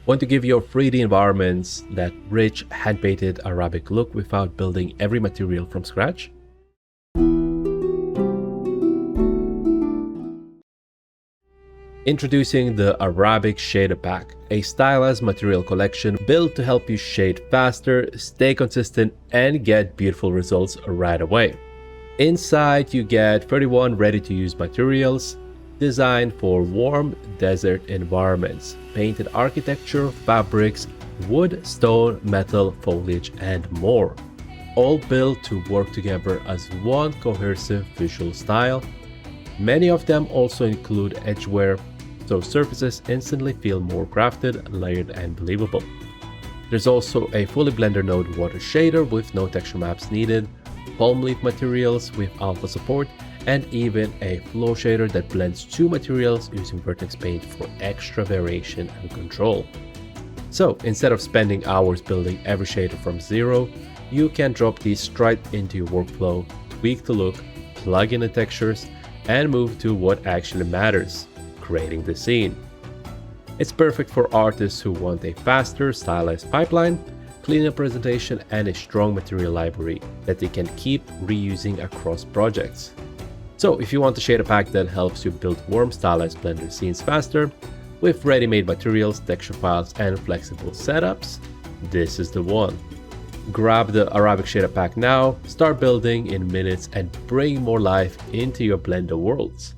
Want to give your 3D environments that rich, hand-painted Arabic look without building every material from scratch? Introducing the Arabic Shader Pack, a stylized material collection built to help you shade faster, stay consistent, and get beautiful results right away. Inside, you get 31 ready-to-use materials designed for warm desert environments, painted architecture, fabrics, wood, stone, metal, foliage, and more. All built to work together as one cohesive visual style. Many of them also include edge wear, so surfaces instantly feel more crafted, layered, and believable. There's also a fully Blender node water shader with no texture maps needed, palm leaf materials with alpha support, and even a flow shader that blends two materials using vertex paint for extra variation and control. So instead of spending hours building every shader from zero, you can drop these straight into your workflow, tweak the look, plug in the textures, and move to what actually matters, creating the scene. It's perfect for artists who want a faster, stylized pipeline, cleaner presentation, and a strong material library that they can keep reusing across projects. So if you want a shader pack that helps you build warm, stylized Blender scenes faster, with ready-made materials, texture files, and flexible setups, this is the one. Grab the Arabic Shader Pack now, start building in minutes, and bring more life into your Blender worlds.